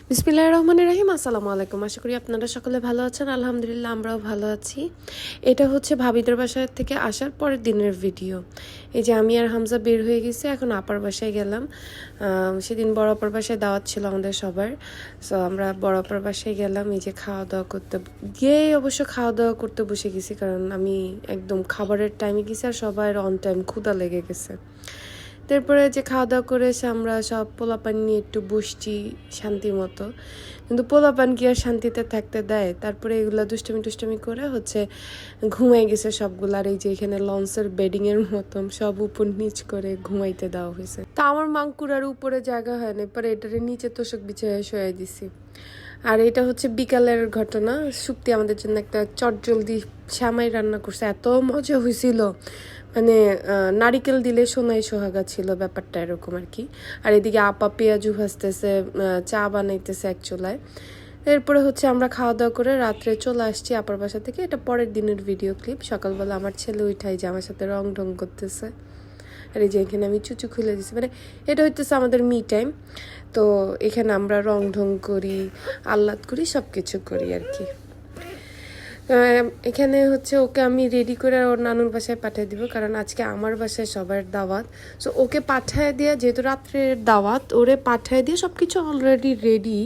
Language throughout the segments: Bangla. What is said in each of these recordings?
বিসমিল্লাহির রহমানির রহিম। আসসালামু আলাইকুম। আশা করি আপনারা সকলে ভালো আছেন। আলহামদুলিল্লাহ আমরাও ভালো আছি। এটা হচ্ছে ভাবিদের বাসায় থেকে আসার পরের দিনের ভিডিও। এই যে আমি আর হামজা বের হয়ে গেছি, এখন আপার বাসায় গেলাম। সেদিন বড় আপার বাসায় দাওয়াত ছিল আমাদের সবার, সো আমরা বড় আপার বাসায় গেলাম। এই যে খাওয়া দাওয়া করতে গিয়ে অবশ্য খাওয়া দাওয়া করতে বসে গেছি, কারণ আমি একদম খাবারের টাইমে গেছি আর সবার অন টাইম ক্ষুধা লেগে গেছে। তারপরে যে খাওয়া দাওয়া করে এসে আমরা সব পোলাপান নিয়ে একটু বসছি শান্তি মতো, কিন্তু পোলাপান কি আর শান্তিতে থাকতে দেয়? তারপরে এগুলো দুষ্টামি করে হচ্ছে ঘুমাই গেছে সবগুলো। আর এই যে এখানে লঞ্চের বেডিংয়ের মতন সব উপর নিচ করে ঘুমাইতে দেওয়া হয়েছে। তা আমার মাংকুরার উপরে জায়গা হয় না, পরে এটারে নিচে তোষক বিছায় শোয়াই দিছি। আর এটা হচ্ছে বিকালের ঘটনা। শুক্তি আমাদের জন্য একটা চটজলদি শ্যামাই রান্না করছে, এত মজা হয়েছিল। মানে নারিকেল দিলে সোনাই সোহাগা ছিল, ব্যাপারটা এরকম আর কি। আর এদিকে আপা পেঁয়াজু ভাজতেছে, চা বানাইতেছে এক চুলায়। এরপরে হচ্ছে আমরা খাওয়া দাওয়া করে রাত্রে চলে আসছি আপার বাসা থেকে। এটা পরের দিনের ভিডিও ক্লিপ। সকালবেলা আমার ছেলে উঠাই যে আমার সাথে রং ঢং করতেছে। আর এই যে এখানে আমি চুচু খুলে দিছি, মানে এটা হইতেছে আমাদের মি টাইম। তো এখানে আমরা রং ঢং করি, আহ্লাদ করি, সব কিছু করি আর কি। এখানে হচ্ছে ওকে আমি রেডি করে ওর নানুর বাসায় পাঠিয়ে দিব, কারণ আজকে আমার বাসায় সবার দাওয়াত। সো ওকে পাঠিয়ে দিয়ে, যেহেতু রাত্রের দাওয়াত, ওরে পাঠিয়ে দিয়ে সব কিছু অলরেডি রেডি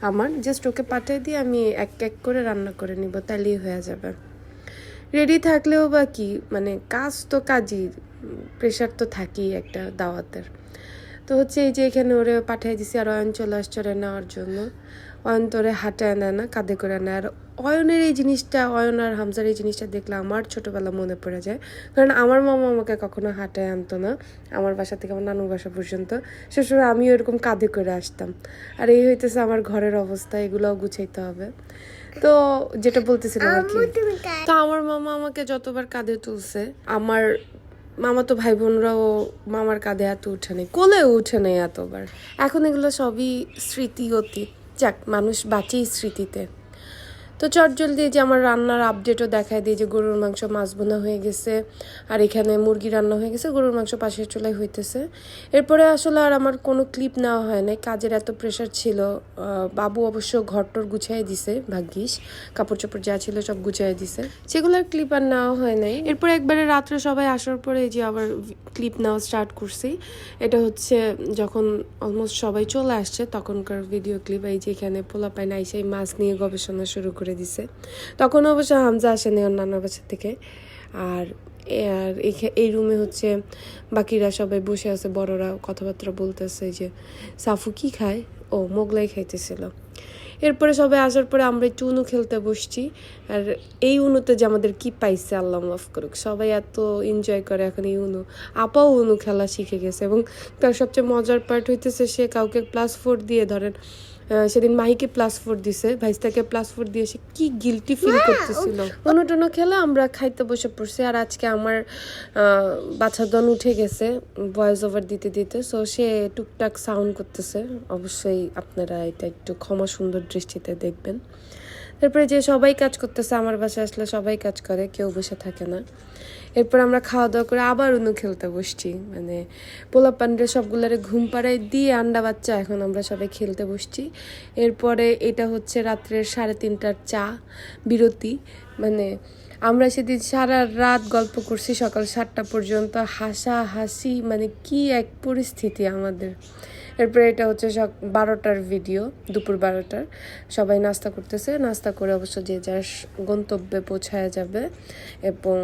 আমার। জাস্ট ওকে পাঠিয়ে দিয়ে আমি এক এক করে রান্না করে নিব, তাহলেই হয়ে যাবে। রেডি থাকলেও বা কি, মানে কাজ তো কাজই, প্রেশার তো থাকেই একটা দাওয়াতের। তো হচ্ছে এই যে এখানে ওরে পাঠিয়ে দিছি, আর অয়ন চলে আসছে ওরে নেওয়ার জন্য। অয়ন তো ওরে হাঁটায় নেয় না, কাঁধে করে নেয়। আর অয়নের এই জিনিসটা, অয়ন আর হামজার এই জিনিসটা দেখলে আমার ছোটোবেলা মনে পড়ে যায়, কারণ আমার মামা আমাকে কখনো হাঁটায় আনতো না আমার বাসা থেকে আমার নানুর বাসা পর্যন্ত। সবসময় আমিও এরকম কাঁধে করে আসতাম। আর এই হইতেছে আমার ঘরের অবস্থা, এগুলোও গুছাইতে হবে। তো যেটা বলতেছিলাম আর কি, তো আমার মামা আমাকে যতবার কাঁধে তুলছে, আমার মামা তো ভাই বোনরাও মামার কাঁধে এত উঠে নেই, কোলেও উঠে নেই এতবার। এখন এগুলো সবই স্মৃতি অতীত। যাক, মানুষ বাঁচেই স্মৃতিতে। তো চটজলদি যে আমার রান্নার আপডেটও দেখায় দিই যে গরুর মাংস মাছ বোনা হয়ে গেছে, আর এখানে মুরগি রান্না হয়ে গেছে, গরুর মাংস পাশের চুলায় হইতেছে। এরপরে আসলে আর আমার কোনো ক্লিপ নেওয়া হয় নাই, কাজের এত প্রেশার ছিল। বাবু অবশ্য ঘরটর গুছাই দিছে, ভাগ্যিস কাপড় চোপড় যা ছিল সব গুছাই দিছে, সেগুলোর ক্লিপ আর নেওয়া হয় নাই। এরপরে একবারে রাত্রে সবাই আসার পরে যে আবার ক্লিপ নেওয়া স্টার্ট করছি। এটা হচ্ছে যখন অলমোস্ট সবাই চলে আসছে তখনকার ভিডিও ক্লিপ। এই যে এখানে পোলাপাইন আইসে মাছ নিয়ে গবেষণা শুরু করে দিছে। তখন অবশ্য হামজা আসেনি ওর নানার বাসা থেকে। আর এই রুমে হচ্ছে বাকিরা সবাই বসে আছে, বড়রা কথাবার্তা বলতেছে যে সাফু কি খায়, ও মোগলাই খাইতেছিল। এরপরে সবাই আসার পরে আমরা একটু উনু খেলতে বসছি। আর এই উনুতে যে আমাদের কি পাইছে আল্লাহ মাফ করুক, সবাই এত এনজয় করে এখন এই উনু। আপাও উনু খেলা শিখে গেছে, এবং তার সবচেয়ে মজার পার্ট হইতেছে সে কাউকে +4 দিয়ে, ধরেন সেদিন মাহিকে +4 দিছে, ভাইস্তাকে +4 দিয়ে সে কি গিলটি ফিল করতেছিল। অনুটনো খেলা আমরা খাইতে বসে পড়ছি। আর আজকে আমার বাচ্চাদন উঠে গেছে ভয়েস ওভার দিতে দিতে, সো সে টুকটাক সাউন্ড করতেছে। অবশ্যই আপনারা এটা একটু ক্ষমা সুন্দর দৃষ্টিতে দেখবেন। তারপরে যে সবাই কাজ করতেছে, আমার বাসায় আসলে সবাই কাজ করে, কেউ বসে থাকে না। এরপর আমরা খাওয়া দাওয়া করে আবার উনু খেলতে বসছি, মানে পোলাপানরে সবগুলারে ঘুম পাড়ায় দিয়ে আন্ডা বাচ্চা এখন আমরা সবাই খেলতে বসছি। এরপরে এটা হচ্ছে রাত্রের 3:30টার চা বিরতি। মানে আমরা সেদিন সারা রাত গল্প করছি, সকাল 7টা পর্যন্ত হাসি, মানে কি এক পরিস্থিতি আমাদের। এরপরে এটা হচ্ছে 12টার ভিডিও, দুপুর 12টার। সবাই নাস্তা করতেছে, নাস্তা করে অবশ্য যে যার গন্তব্যে পৌঁছায় যাবে। এবং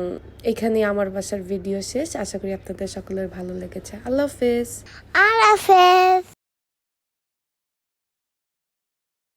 এখানেই আমার বাসার ভিডিও শেষ। আশা করি আপনাদের সকলের ভালো লেগেছে। আল্লাহ হাফেজ।